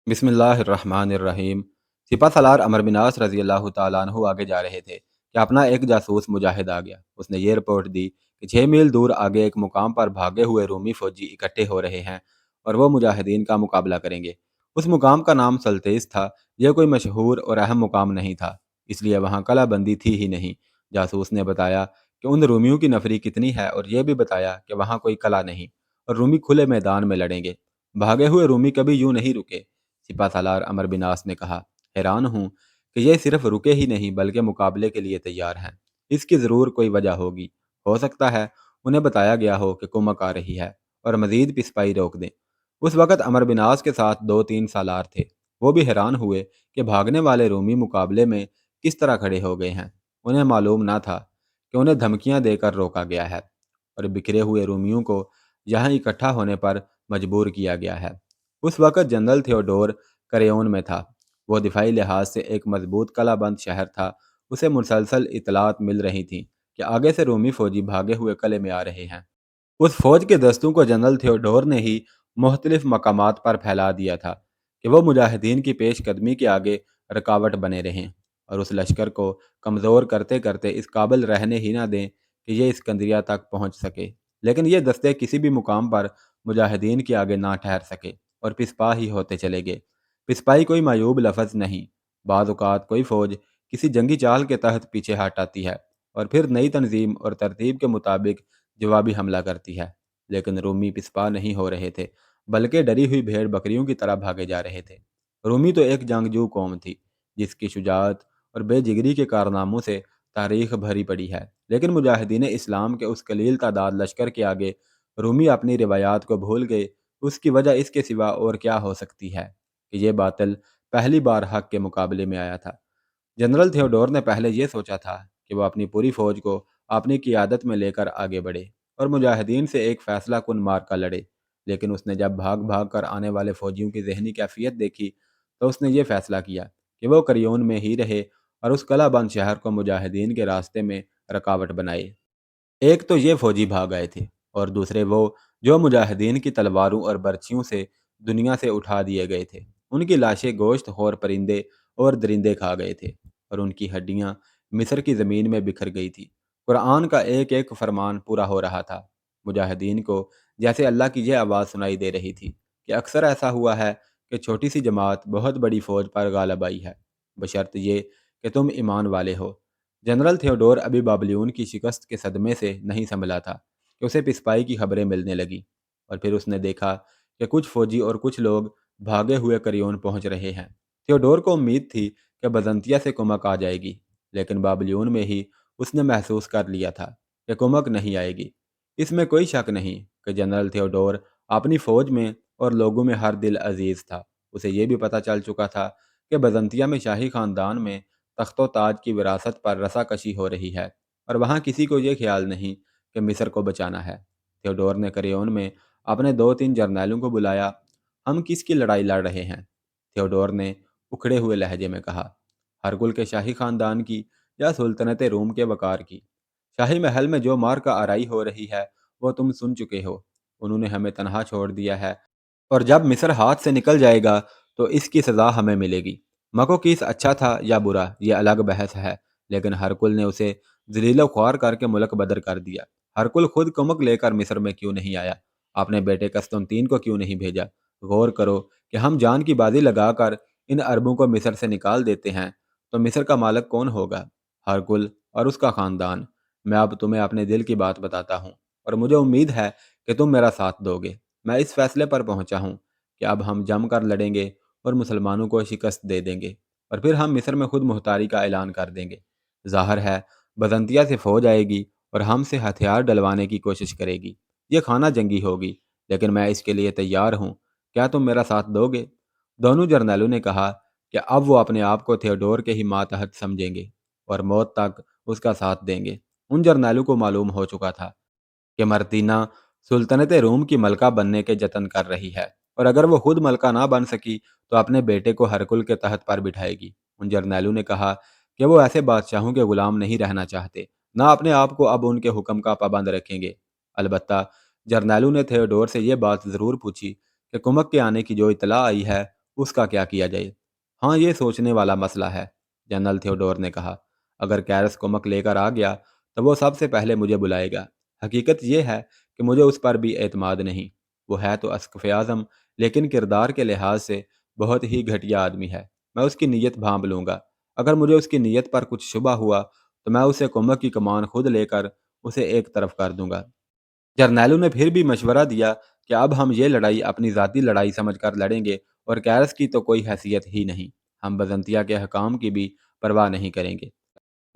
बिस्मिल्लाहिर्रहमानिर्रहीम। सिपा सलार अमर बिनास रजी अल्लाह ताला अन्हु आगे जा रहे थे कि अपना एक जासूस मुजाहिद आ गया। उसने ये रिपोर्ट दी कि 6 मील दूर आगे एक मुकाम पर भागे हुए रूमी फौजी इकट्ठे हो रहे हैं और वो मुजाहिदीन का मुकाबला करेंगे। उस मुकाम का नाम सल्तेस था। यह कोई मशहूर और अहम मुकाम नहीं था, इसलिए वहाँ कलाबंदी थी ही नहीं। जासूस ने बताया कि उन रूमियों की नफरी कितनी है और यह भी बताया कि वहाँ कोई कला नहीं और रूमी खुले मैदान में लड़ेंगे। भागे हुए रूमी कभी यूं नहीं रुके, सिपा सालार अमर बिनास ने कहा। हैरान हूं कि ये सिर्फ रुके ही नहीं बल्कि मुकाबले के लिए तैयार हैं। इसकी ज़रूर कोई वजह होगी। हो सकता है उन्हें बताया गया हो कि कुमक आ रही है और मजीद पिस्पाई रोक दें। उस वक़्त अमर बिनास के साथ 2-3 सालार थे। वो भी हैरान हुए कि भागने वाले रूमी मुकाबले में किस तरह खड़े हो गए हैं। उन्हें मालूम ना था कि उन्हें धमकियां देकर रोका गया है और बिखरे हुए रूमियों को यहाँ इकट्ठा होने पर मजबूर किया गया है। उस वक़्त जनरल थियोडोर करेओन में था। वो दिफाई लिहाज से एक मजबूत कलाबंद शहर था। उसे मुसलसल इतलात मिल रही थीं कि आगे से रोमी फौजी भागे हुए कले में आ रहे हैं। उस फौज के दस्तों को जनरल थियोडोर ने ही मुख्तलिफ मकामात पर फैला दिया था कि वो मुजाहिदीन की पेशकदमी के आगे रुकावट बने रहें और उस लश्कर को कमज़ोर करते करते इस काबिल रहने ही ना दें कि ये इसकंदरिया तक पहुंच सके। लेकिन ये दस्ते किसी भी मुकाम पर मुजाहिदीन के आगे ना ठहर सके और पिसपा ही होते चले गए। पिसपाई कोई मायूब लफ्ज़ नहीं। बाज़ औक़ात कोई फ़ौज किसी जंगी चाल के तहत पीछे हट आती है और फिर नई तंजीम और तरतीब के मुताबिक जवाबी हमला करती है। लेकिन रूमी पिसपा नहीं हो रहे थे, बल्कि डरी हुई भेड़ बकरियों की तरह भागे जा रहे थे। रूमी तो एक जंगजू कौम थी जिसकी शुजाअत और बेजिगरी के कारनामों से तारीख भरी पड़ी है। लेकिन मुजाहिदीन इस्लाम के उस कलील तादाद लश्कर के आगे रूमी अपनी रिवायात को भूल गए। उसकी वजह इसके सिवा और क्या हो सकती है कि ये बातिल पहली बार हक के मुकाबले में आया था। जनरल थियोडोर ने पहले ये सोचा था कि वो अपनी पूरी फौज को अपनी क़ियादत में लेकर आगे बढ़े और मुजाहिदीन से एक फैसला कुन मार्का लड़े। लेकिन उसने जब भाग भाग कर आने वाले फौजियों की जहनी कैफियत देखी तो उसने ये फैसला किया कि वो करियोन में ही रहे और उस कलाबंद शहर को मुजाहिदीन के रास्ते में रुकावट बनाए। एक तो ये फौजी भाग आए थे और दूसरे वो जो मुजाहिदीन की तलवारों और बर्छियों से दुनिया से उठा दिए गए थे। उनकी लाशें गोश्त खोर परिंदे और दरिंदे खा गए थे और उनकी हड्डियां मिस्र की ज़मीन में बिखर गई थी। कुरान का एक एक फरमान पूरा हो रहा था। मुजाहिदीन को जैसे अल्लाह की यह आवाज़ सुनाई दे रही थी कि अक्सर ऐसा हुआ है कि छोटी सी जमात बहुत बड़ी फ़ौज पर गालब आई है, बशर्त ये कि तुम ईमान वाले हो। जनरल थियोडोर अभी बाबलियोन की शिकस्त के सदमे से नहीं संभला था कि उसे पिस्पाई की खबरें मिलने लगी और फिर उसने देखा कि कुछ फौजी और कुछ लोग भागे हुए करियोन पहुंच रहे हैं। थियोडोर को उम्मीद थी कि बजंतिया से कुमक आ जाएगी, लेकिन बाबलियोन में ही उसने महसूस कर लिया था कि कुमक नहीं आएगी। इसमें कोई शक नहीं कि जनरल थियोडोर अपनी फ़ौज में और लोगों में हर दिल अजीज़ था। उसे ये भी पता चल चुका था कि बजंतिया में शाही ख़ानदान में तख्तो ताज की विरासत पर रसाकशी हो रही है और वहाँ किसी को ये ख्याल नहीं कि मिस्र को बचाना है। थियोडोर ने करियोन में अपने 2-3 जर्नैलों को बुलाया। हम किसकी लड़ाई लड़ रहे हैं? थियोडोर ने उखड़े हुए लहजे में कहा। हरकुल के शाही खानदान की या सुल्तनत रोम के वकार की? शाही महल में जो मार का आराई हो रही है वो तुम सुन चुके हो। उन्होंने हमें तनहा छोड़ दिया है और जब मिस्र हाथ से निकल जाएगा तो इसकी सज़ा हमें मिलेगी। मकोकीस अच्छा था या बुरा ये अलग बहस है, लेकिन हरकुल ने उसे जलीलो ख्वार करके मुल्क बदर कर दिया। हरकुल खुद कुमक लेकर मिस्र में क्यों नहीं आया? अपने बेटे कस्तुनतीन को क्यों नहीं भेजा? गौर करो कि हम जान की बाजी लगाकर इन अरबों को मिस्र से निकाल देते हैं तो मिस्र का मालिक कौन होगा? हरकुल और उसका ख़ानदान। मैं अब तुम्हें अपने दिल की बात बताता हूँ और मुझे उम्मीद है कि तुम मेरा साथ दोगे। मैं इस फैसले पर पहुंचा हूँ कि अब हम जम कर लड़ेंगे और मुसलमानों को शिकस्त दे देंगे और फिर हम मिस्र में खुद मुख्तारी का ऐलान कर देंगे। ज़ाहिर है बजंतिया से फौज आएगी और हमसे हथियार डलवाने की कोशिश करेगी। ये खाना जंगी होगी, लेकिन मैं इसके लिए तैयार हूँ। क्या तुम मेरा साथ दोगे? दोनों जर्नैलों ने कहा कि अब वो अपने आप को थियोडोर के ही मातहत समझेंगे और मौत तक उसका साथ देंगे। उन जर्नैलों को मालूम हो चुका था कि मर्तीना सुल्तनत रोम की मलका बनने के जतन कर रही है और अगर वो खुद मलका ना बन सकी तो अपने बेटे को हरकुल के तहत पर बिठाएगी। उन जर्नैलों ने कहा कि वो ऐसे बादशाहों के गुलाम नहीं रहना चाहते, ना अपने आप को अब उनके हुक्म का पाबंद रखेंगे। अलबत्ता जर्नैलों ने थियोडोर से ये बात ज़रूर पूछी कि कुमक के आने की जो इतला आई है اس کا کیا کیا جائے؟ ہاں، یہ سوچنے والا مسئلہ ہے، جنرل تھیوڈور نے کہا۔ اگر کیرس کمک لے کر آ گیا تو وہ سب سے پہلے مجھے بلائے گا۔ حقیقت یہ ہے کہ مجھے اس پر بھی اعتماد نہیں۔ وہ ہے تو اسقف اعظم، لیکن کردار کے لحاظ سے بہت ہی گھٹیا آدمی ہے۔ میں اس کی نیت بھانپ لوں گا۔ اگر مجھے اس کی نیت پر کچھ شبہ ہوا تو میں اسے کمک کی کمان خود لے کر اسے ایک طرف کر دوں گا۔ جرنیلوں نے پھر بھی مشورہ دیا کہ اب ہم یہ لڑائی اپنی ذاتی لڑائی سمجھ کر لڑیں گے، اور کیرس کی تو کوئی حیثیت ہی نہیں۔ ہم بزنطیہ کے حکام کی بھی پرواہ نہیں کریں گے۔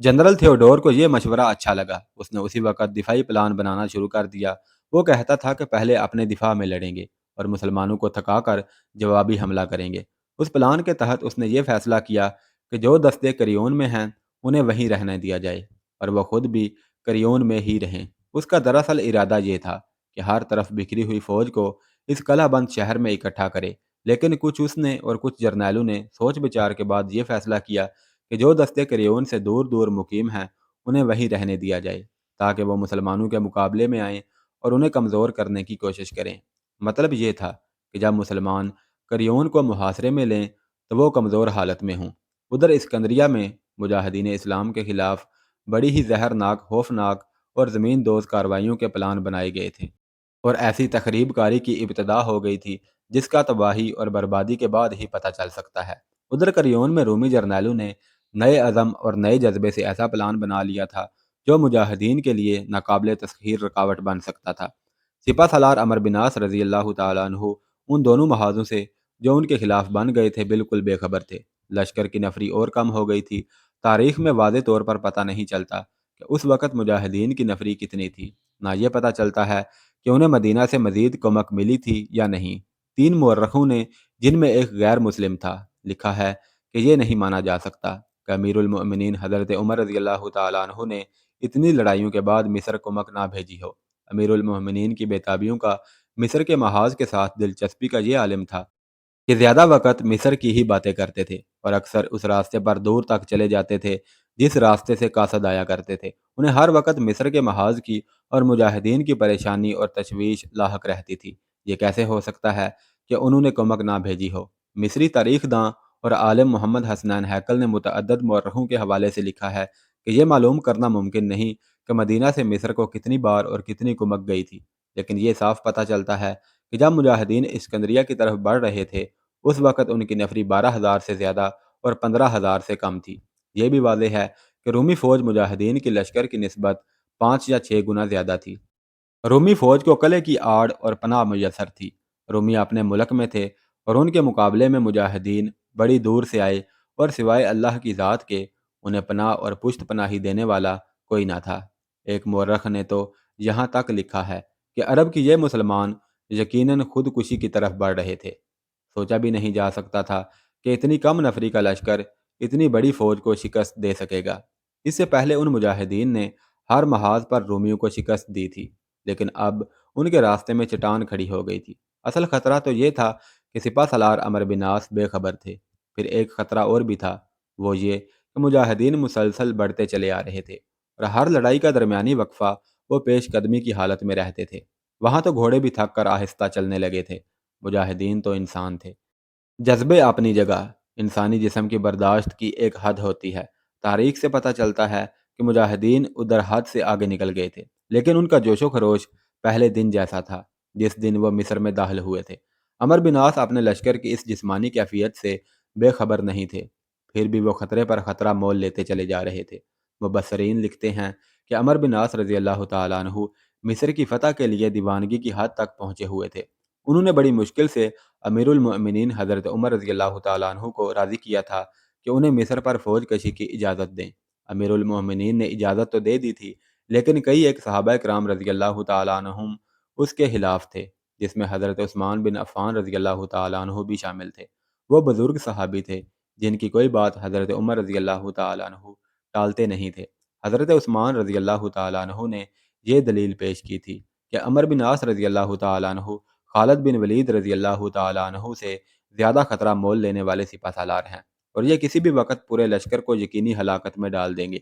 جنرل تھیوڈور کو یہ مشورہ اچھا لگا۔ اس نے اسی وقت دفاعی پلان بنانا شروع کر دیا۔ وہ کہتا تھا کہ پہلے اپنے دفاع میں لڑیں گے اور مسلمانوں کو تھکا کر جوابی حملہ کریں گے۔ اس پلان کے تحت اس نے یہ فیصلہ کیا کہ جو دستے کریون میں ہیں انہیں وہیں رہنے دیا جائے، اور وہ خود بھی کریون میں ہی رہیں۔ اس کا دراصل ارادہ یہ تھا کہ ہر طرف بکھری ہوئی فوج کو اس قلعہ بند شہر میں اکٹھا کرے، لیکن کچھ اس نے اور کچھ جرنیلوں نے سوچ بچار کے بعد یہ فیصلہ کیا کہ جو دستے کریون سے دور دور مقیم ہیں انہیں وہیں رہنے دیا جائے، تاکہ وہ مسلمانوں کے مقابلے میں آئیں اور انہیں کمزور کرنے کی کوشش کریں۔ مطلب یہ تھا کہ جب مسلمان کریون کو محاصرے میں لیں تو وہ کمزور حالت میں ہوں۔ ادھر اسکندریہ میں مجاہدین اسلام کے خلاف بڑی ہی زہرناک، خوفناک اور زمین دوز کارروائیوں کے پلان بنائے گئے تھے، اور ایسی تخریب کاری کی ابتدا ہو گئی تھی جس کا تباہی اور بربادی کے بعد ہی پتہ چل سکتا ہے۔ ادھر کریون میں رومی جرنیلوں نے نئے عزم اور نئے جذبے سے ایسا پلان بنا لیا تھا جو مجاہدین کے لیے ناقابل تسخیر رکاوٹ بن سکتا تھا۔ سپہ سالار عمرو بن عاص رضی اللہ تعالیٰ عنہ ان دونوں محاذوں سے جو ان کے خلاف بن گئے تھے بالکل بے خبر تھے۔ لشکر کی نفری اور کم ہو گئی تھی۔ تاریخ میں واضح طور پر پتہ نہیں چلتا کہ اس وقت مجاہدین کی نفری کتنی تھی، نہ یہ پتہ چلتا ہے کہ انہیں مدینہ سے مزید کمک ملی تھی یا نہیں۔ تین مورخوں نے، جن میں ایک غیر مسلم تھا، لکھا ہے کہ یہ نہیں مانا جا سکتا کہ امیر المؤمنین حضرت عمر رضی اللہ تعالیٰ عنہ نے اتنی لڑائیوں کے بعد مصر کمک نہ بھیجی ہو۔ امیر المؤمنین کی بیتابیوں کا مصر کے محاذ کے ساتھ دلچسپی کا یہ عالم تھا کہ زیادہ وقت مصر کی ہی باتیں کرتے تھے، اور اکثر اس راستے پر دور تک چلے جاتے تھے جس راستے سے قاصد آیا کرتے تھے۔ انہیں ہر وقت مصر کے محاذ کی اور مجاہدین کی پریشانی اور تشویش لاحق رہتی تھی۔ یہ کیسے ہو سکتا ہے کہ انہوں نے کمک نہ بھیجی ہو؟ مصری تاریخ داں اور عالم محمد حسنین ہیکل نے متعدد مورخوں کے حوالے سے لکھا ہے کہ یہ معلوم کرنا ممکن نہیں کہ مدینہ سے مصر کو کتنی بار اور کتنی کمک گئی تھی، لیکن یہ صاف پتہ چلتا ہے کہ جب مجاہدین اسکندریہ کی طرف بڑھ رہے تھے اس وقت ان کی نفری 12,000 سے زیادہ اور 15,000 سے کم تھی۔ یہ بھی واضح ہے کہ رومی فوج مجاہدین کی لشکر کی نسبت 5 یا 6 گنا زیادہ تھی۔ رومی فوج کو قلعے کی آڑ اور پناہ میسر تھی۔ رومی اپنے ملک میں تھے اور ان کے مقابلے میں مجاہدین بڑی دور سے آئے، اور سوائے اللہ کی ذات کے انہیں پناہ اور پشت پناہی دینے والا کوئی نہ تھا۔ ایک مورخ نے تو یہاں تک لکھا ہے کہ عرب کی یہ مسلمان یقیناً خودکشی کی طرف بڑھ رہے تھے۔ سوچا بھی نہیں جا سکتا تھا کہ اتنی کم نفری کا لشکر اتنی بڑی فوج کو شکست دے سکے گا۔ اس سے پہلے ان مجاہدین نے ہر محاذ پر رومیوں کو شکست دی تھی، لیکن اب ان کے راستے میں چٹان کھڑی ہو گئی تھی۔ اصل خطرہ تو یہ تھا کہ سپہ سالار عمرو بن عاص بے خبر تھے۔ پھر ایک خطرہ اور بھی تھا، وہ یہ کہ مجاہدین مسلسل بڑھتے چلے آ رہے تھے، اور ہر لڑائی کا درمیانی وقفہ وہ پیش قدمی کی حالت میں رہتے تھے۔ وہاں تو گھوڑے بھی تھک کر آہستہ چلنے لگے تھے۔ مجاہدین تو انسان تھے۔ جذبے اپنی جگہ، انسانی جسم کی برداشت کی ایک حد ہوتی ہے۔ تاریخ سے پتہ چلتا ہے کہ مجاہدین ادھر حد سے آگے نکل گئے تھے، لیکن ان کا جوش و خروش پہلے دن جیسا تھا جس دن وہ مصر میں داخل ہوئے تھے۔ عمرو بن عاص اپنے لشکر کی اس جسمانی کیفیت سے بے خبر نہیں تھے، پھر بھی وہ خطرے پر خطرہ مول لیتے چلے جا رہے تھے۔ مبصرین لکھتے ہیں کہ عمرو بن عاص رضی اللہ تعالیٰ عنہ مصر کی فتح کے لیے دیوانگی کی حد تک پہنچے ہوئے تھے۔ انہوں نے بڑی مشکل سے امیر المؤمنین حضرت عمر رضی اللہ تعالیٰ عنہ کو راضی کیا تھا کہ انہیں مصر پر فوج کشی کی اجازت دیں۔ امیر المؤمنین نے اجازت تو دے دی تھی، لیکن کئی ایک صحابہ کرام رضی اللہ تعالیٰ عنہم اس کے خلاف تھے، جس میں حضرت عثمان بن عفان رضی اللہ تعالیٰ عنہ بھی شامل تھے۔ وہ بزرگ صحابی تھے جن کی کوئی بات حضرت عمر رضی اللہ تعالیٰ عنہ ٹالتے نہیں تھے۔ حضرت عثمان رضی اللہ تعالیٰ عنہ نے یہ دلیل پیش کی تھی کہ عمرو بن عاص رضی اللہ تعالیٰ عنہ خالد بن ولید رضی اللہ تعالیٰ عنہ سے زیادہ خطرہ مول لینے والے سپہ سالار ہیں، اور یہ کسی بھی وقت پورے لشکر کو یقینی ہلاکت میں ڈال دیں گے،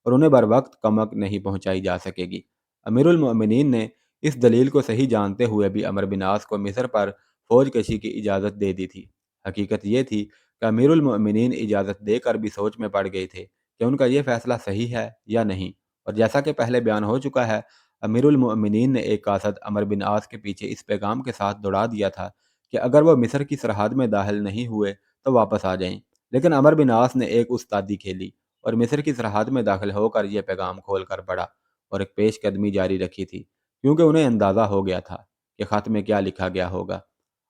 اور انہیں بر وقت کمک نہیں پہنچائی جا سکے گی۔ امیر المؤمنین نے اس دلیل کو صحیح جانتے ہوئے بھی عمرو بن عاص کو مصر پر فوج کشی کی اجازت دے دی تھی۔ हकीकत ये थी कि अमीरुल मोमिनीन इजाज़त देकर भी सोच में पड़ गए थे कि उनका ये फ़ैसला सही है या नहीं। और जैसा कि पहले बयान हो चुका है, अमीरुल मोमिनीन ने एक कासद अमर बिन आस के पीछे इस पैगाम के साथ दौड़ा दिया था कि अगर वो मिस्र की सरहद में दाखिल नहीं हुए तो वापस आ जाएं। लेकिन अमर बिन आस ने एक उस्तादी खेली और मिस्र की सरहद में दाखिल होकर यह पैगाम खोल कर पढ़ा और एक पेशकदमी जारी रखी थी, क्योंकि उन्हें अंदाज़ा हो गया था कि ख़त में क्या लिखा गया होगा।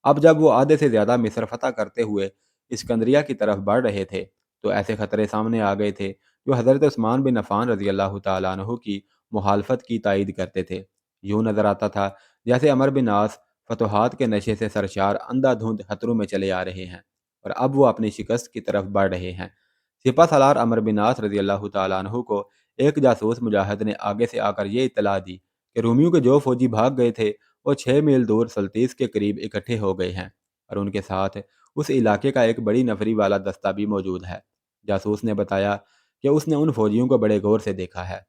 अब जब वो आधे से ज़्यादा मिस्र फ़तह करते हुए इस्कंदरिया की तरफ बढ़ रहे थे, तो ऐसे खतरे सामने आ गए थे जो हज़रत उस्मान बिन अफ़ान रज़ी अल्लाह तआला अन्हु की मुखालफत की तायद करते थे। यूँ नज़र आता था जैसे अमर बिन आस फतूहात के नशे से सरशार अंधाधुंध खतरों में चले आ रहे हैं और अब वो अपनी शिकस्त की तरफ बढ़ रहे हैं। सिपा सलार अमर बिन आस रज़ी अल्लाह तआला अन्हु को एक जासूस मुजाहिद ने आगे से आकर ये इत्तला दी कि रोमियो के जो फौजी भाग गए थे वो 6 मील दूर सल्तीस के करीब इकट्ठे हो गए हैं और उनके साथ उस इलाके का एक बड़ी नफरी वाला दस्ता भी मौजूद है। जासूस ने बताया कि उसने उन फौजियों को बड़े गौर से देखा है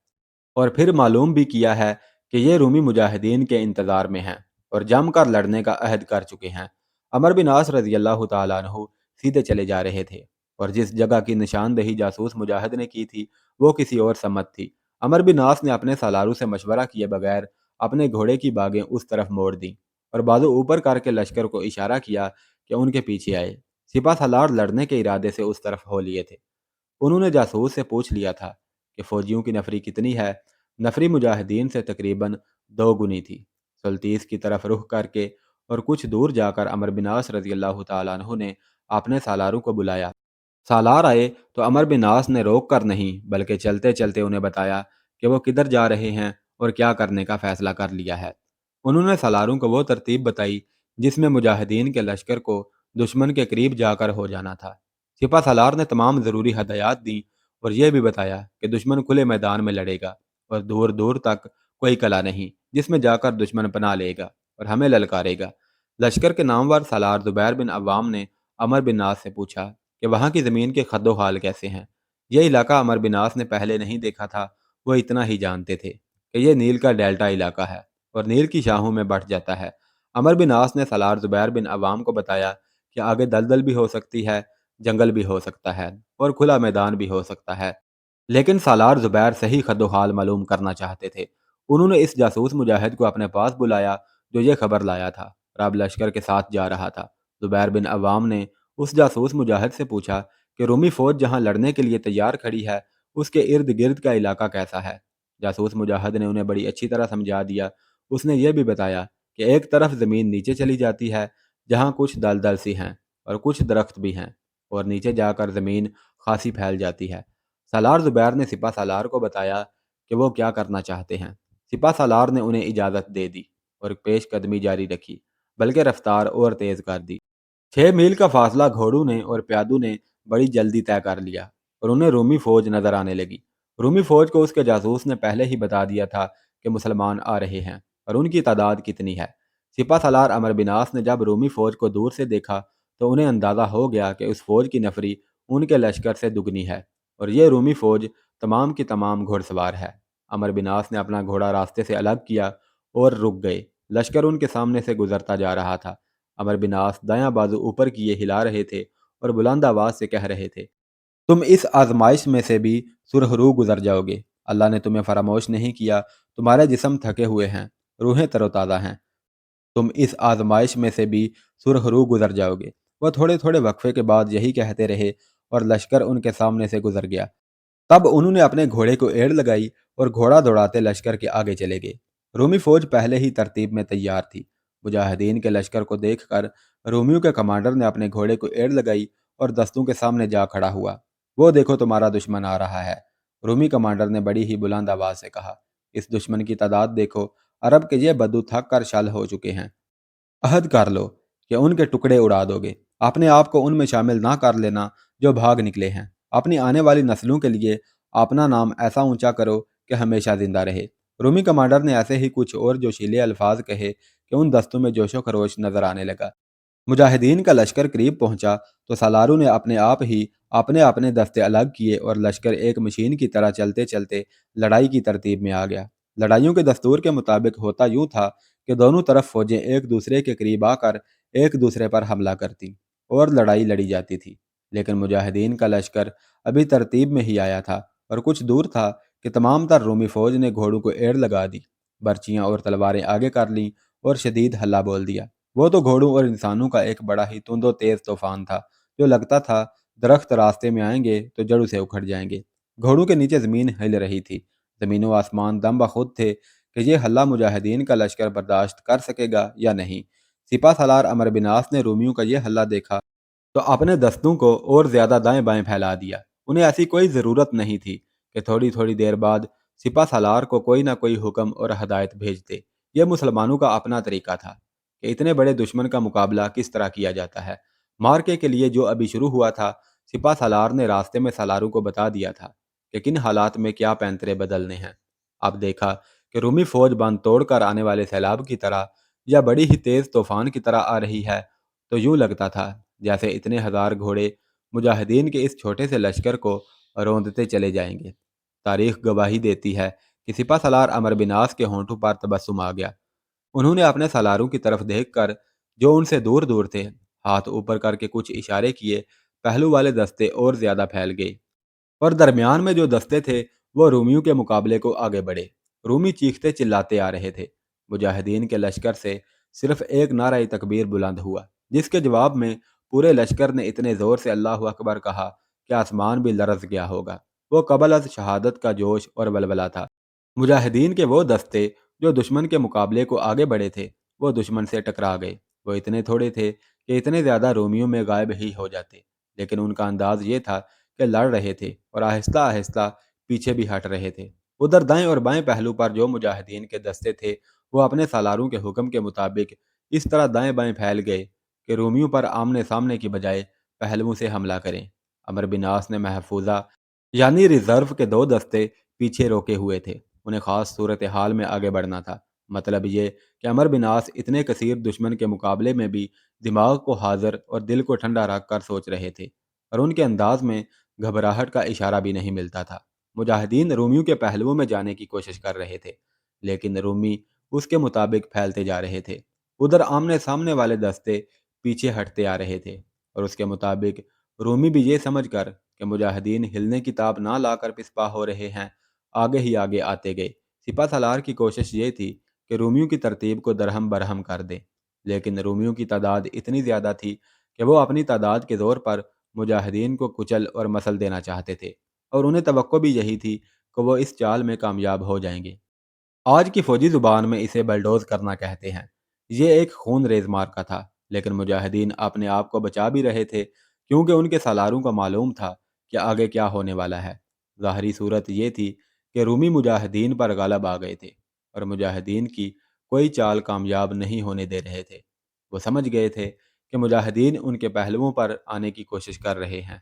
और फिर मालूम भी किया है कि ये रूमी मुजाहिदीन के इंतज़ार में हैं और जम कर लड़ने का अहद कर चुके हैं। अमर बिन आस रज़ी अल्लाह तआला अन्हु सीधे चले जा रहे थे और जिस जगह की निशानदही जासूस मुजाहिद ने की थी वो किसी और सम्मत थी। अमर बिन आस ने अपने सालारू से मशवरा किए बगैर अपने घोड़े की बागें उस तरफ मोड़ दी और बाजू ऊपर करके लश्कर को इशारा किया कि उनके पीछे आए। सिपा सलार लड़ने के इरादे से उस तरफ हो लिए थे। उन्होंने जासूस से पूछ लिया था कि फ़ौजियों की नफरी कितनी है। नफरी मुजाहिदीन से तकरीबन 2 गुनी थी। सल्तीस की तरफ रुख करके और कुछ दूर जाकर अमर बिन आस रज़ी अल्लाह तआला अन्हु ने अपने सालारों को बुलाया। सालार आए तो अमर बिन आस ने रोक कर नहीं बल्कि चलते चलते उन्हें बताया कि वो किधर जा रहे हैं और क्या करने का फ़ैसला कर लिया है। उन्होंने सालारों को वो तरतीब बताई जिसमें मुजाहिदीन के लश्कर को दुश्मन के करीब जाकर हो जाना था। सिपा सालार ने तमाम ज़रूरी हदायत दी और यह भी बताया कि दुश्मन खुले मैदान में लड़ेगा और दूर दूर तक कोई कला नहीं जिसमें जाकर दुश्मन पना लेगा और हमें ललकारेगा। लश्कर के नामवर सालार ज़ुबैर बिन अव्वाम ने अमर बिन नास से पूछा कि वहाँ की ज़मीन के खद्दो हाल कैसे हैं। यह इलाका अमर बिन नास ने पहले नहीं देखा था। वो इतना ही जानते थे कि यह नील का डेल्टा इलाका है और नील की शाहों में बढ़ जाता है। अमर बिन आस ने सलार ज़ुबैर बिन अवाम को बताया कि आगे दलदल भी हो सकती है, जंगल भी हो सकता है और खुला मैदान भी हो सकता है। लेकिन सालार ज़ुबैर सही खद्दो-हाल मालूम करना चाहते थे। उन्होंने इस जासूस मुजाहिद को अपने पास बुलाया जो ये खबर लाया था और अब लश्कर के साथ जा रहा था। ज़ुबैर बिन अवाम ने उस जासूस मुजाहिद से पूछा कि रूमी फ़ौज जहाँ लड़ने के लिए तैयार खड़ी है, उसके इर्द गिर्द का इलाका कैसा है। जासूस मुजाहिद ने उन्हें बड़ी अच्छी तरह समझा दिया। उसने यह भी बताया कि एक तरफ ज़मीन नीचे चली जाती है जहाँ कुछ दलदल सी हैं और कुछ दरख्त भी हैं और नीचे जाकर ज़मीन खासी फैल जाती है। सालार ज़ुबैर ने सिपा सालार को बताया कि वो क्या करना चाहते हैं। सिपा सालार ने उन्हें इजाज़त दे दी और पेश कदमी जारी रखी, बल्कि रफ्तार और तेज़ कर दी। 6 मील का फासला घोड़ों ने और प्यादों ने बड़ी जल्दी तय कर लिया और उन्हें रूमी फ़ौज नज़र आने लगी। रूमी फ़ौज को उसके जासूस ने पहले ही बता दिया था कि मुसलमान आ रहे हैं और उनकी तादाद कितनी है। सिपा सलार अमर बिनास ने जब रूमी फ़ौज को दूर से देखा तो उन्हें अंदाज़ा हो गया कि उस फ़ौज की नफरी उनके लश्कर से दुगनी है और ये रूमी फ़ौज तमाम की तमाम घुड़सवार है। अमर बिनास ने अपना घोड़ा रास्ते से अलग किया और रुक गए। लश्कर उनके सामने से गुजरता जा रहा था। अमर बिनास दायां बाजू ऊपर किए हिला रहे थे और बुलंद आवाज से कह रहे थे, तुम इस आजमाइश में से भी सुरहरू गुजर जाओगे। अल्लाह ने तुम्हें फरामोश नहीं किया। तुम्हारे जिस्म थके हुए हैं, रूहें तरोताज़ा हैं। तुम इस आजमाइश में से भी सुरहरू गुजर जाओगे। वह थोड़े थोड़े वक्फे के बाद यही कहते रहे और लश्कर उनके सामने से गुजर गया। तब उन्होंने अपने घोड़े को एड़ लगाई और घोड़ा दौड़ाते लश्कर के आगे चले गए। रूमी फौज पहले ही तरतीब में तैयार थी। मुजाहिदीन के लश्कर को देखकर रोमियो के कमांडर ने अपने घोड़े को एड़ लगाई और दस्तों के सामने जा खड़ा हुआ। वो देखो, तुम्हारा दुश्मन आ रहा है। रूमी कमांडर ने बड़ी ही बुलंद आवाज से कहा, इस दुश्मन की तादाद देखो। अरब के ये बद्दू थक कर शल हो चुके हैं। अहद कर लो कि उनके टुकड़े उड़ा दोगे। अपने आप को उनमें शामिल ना कर लेना जो भाग निकले हैं। अपनी आने वाली नस्लों के लिए अपना नाम ऐसा ऊंचा करो कि हमेशा जिंदा रहे। रूमी कमांडर ने ऐसे ही कुछ और जोशीले अल्फाज कहे कि उन दस्तों में जोशो खरोश नजर आने लगा। मुजाहिदीन का लश्कर करीब पहुंचा तो सालारों ने अपने आप ही अपने अपने दस्ते अलग किए और लश्कर एक मशीन की तरह चलते चलते लड़ाई की तरतीब में आ गया। लड़ाइयों के दस्तूर के मुताबिक होता यूं था कि दोनों तरफ फौजें एक दूसरे के करीब आकर एक दूसरे पर हमला करती। اور لڑائی لڑی جاتی تھی، لیکن مجاہدین کا لشکر ابھی ترتیب میں ہی آیا تھا اور کچھ دور تھا کہ تمام تر رومی فوج نے گھوڑوں کو ایڑ لگا دی، برچیاں اور تلواریں آگے کر لیں اور شدید ہلہ بول دیا۔ وہ تو گھوڑوں اور انسانوں کا ایک بڑا ہی تند و تیز طوفان تھا، جو لگتا تھا درخت راستے میں آئیں گے تو جڑوں سے اکھڑ جائیں گے۔ گھوڑوں کے نیچے زمین ہل رہی تھی، زمین و آسمان دم بخود تھے کہ یہ حلہ مجاہدین کا لشکر برداشت کر سکے گا یا نہیں۔ سپہ سالار عمرو بن عاص نے رومیوں کا یہ حلہ دیکھا تو اپنے دستوں کو اور زیادہ دائیں بائیں پھیلا دیا۔ انہیں ایسی کوئی ضرورت نہیں تھی کہ تھوڑی تھوڑی دیر بعد سپہ سالار کو کوئی نہ کوئی حکم اور ہدایت بھیجتے۔ یہ مسلمانوں کا اپنا طریقہ تھا کہ اتنے بڑے دشمن کا مقابلہ کس طرح کیا جاتا ہے۔ مارکے کے لیے جو ابھی شروع ہوا تھا، سپہ سالار نے راستے میں سالاروں کو بتا دیا تھا کہ کن حالات میں کیا پینترے بدلنے ہیں۔ اب دیکھا کہ رومی فوج باندھ توڑ کر آنے والے سیلاب کی طرح یا بڑی ہی تیز طوفان کی طرح آ رہی ہے، تو یوں لگتا تھا جیسے اتنے ہزار گھوڑے مجاہدین کے اس چھوٹے سے لشکر کو روندتے چلے جائیں گے۔ تاریخ گواہی دیتی ہے کہ سپہ سالار عمرو بن عاص کے ہونٹوں پر تبسم آ گیا۔ انہوں نے اپنے سالاروں کی طرف دیکھ کر، جو ان سے دور دور تھے، ہاتھ اوپر کر کے کچھ اشارے کیے۔ پہلو والے دستے اور زیادہ پھیل گئے اور درمیان میں جو دستے تھے وہ رومیوں کے مقابلے کو آگے بڑھے۔ رومی چیختے چلاتے آ رہے تھے۔ مجاہدین کے لشکر سے صرف ایک نعرہ تکبیر بلند ہوا، جس کے جواب میں پورے لشکر نے اتنے زور سے اللہ اکبر کہا کہ آسمان بھی لرز گیا ہوگا۔ وہ قبل از شہادت کا جوش اور ولولہ تھا۔ مجاہدین کے وہ دستے جو دشمن کے مقابلے کو آگے بڑھے تھے، وہ دشمن سے ٹکرا گئے۔ وہ اتنے تھوڑے تھے کہ اتنے زیادہ رومیوں میں غائب ہی ہو جاتے، لیکن ان کا انداز یہ تھا کہ لڑ رہے تھے اور آہستہ آہستہ پیچھے بھی ہٹ رہے تھے۔ ادھر دائیں اور بائیں پہلو پر جو مجاہدین کے دستے تھے، وہ اپنے سالاروں کے حکم کے مطابق اس طرح دائیں بائیں پھیل گئے کہ رومیوں پر آمنے سامنے کی بجائے پہلوؤں سے حملہ کریں۔ عمرو بن عاص نے محفوظہ یعنی ریزرو کے دو دستے پیچھے روکے ہوئے تھے۔ انہیں خاص صورتحال میں آگے بڑھنا تھا۔ مطلب یہ کہ عمرو بن عاص اتنے کثیر دشمن کے مقابلے میں بھی دماغ کو حاضر اور دل کو ٹھنڈا رکھ کر سوچ رہے تھے، اور ان کے انداز میں گھبراہٹ کا اشارہ بھی نہیں ملتا تھا۔ مجاہدین رومیوں کے پہلوؤں میں جانے کی کوشش کر رہے تھے، لیکن رومی اس کے مطابق پھیلتے جا رہے تھے۔ ادھر آمنے سامنے والے دستے پیچھے ہٹتے آ رہے تھے، اور اس کے مطابق رومی بھی یہ سمجھ کر کہ مجاہدین ہلنے کی تاب نہ لا کر پسپا ہو رہے ہیں، آگے ہی آگے آتے گئے۔ سپہ سالار کی کوشش یہ تھی کہ رومیوں کی ترتیب کو درہم برہم کر دیں، لیکن رومیوں کی تعداد اتنی زیادہ تھی کہ وہ اپنی تعداد کے زور پر مجاہدین کو کچل اور مسل دینا چاہتے تھے، اور انہیں توقع بھی یہی تھی کہ وہ اس چال میں کامیاب ہو جائیں گے۔ آج کی فوجی زبان میں اسے بلڈوز کرنا کہتے ہیں۔ یہ ایک خون ریز مارکا تھا، لیکن مجاہدین اپنے آپ کو بچا بھی رہے تھے، کیونکہ ان کے سالاروں کو معلوم تھا کہ آگے کیا ہونے والا ہے۔ ظاہری صورت یہ تھی کہ رومی مجاہدین پر غالب آ گئے تھے، اور مجاہدین کی کوئی چال کامیاب نہیں ہونے دے رہے تھے۔ وہ سمجھ گئے تھے کہ مجاہدین ان کے پہلوؤں پر آنے کی کوشش کر رہے ہیں۔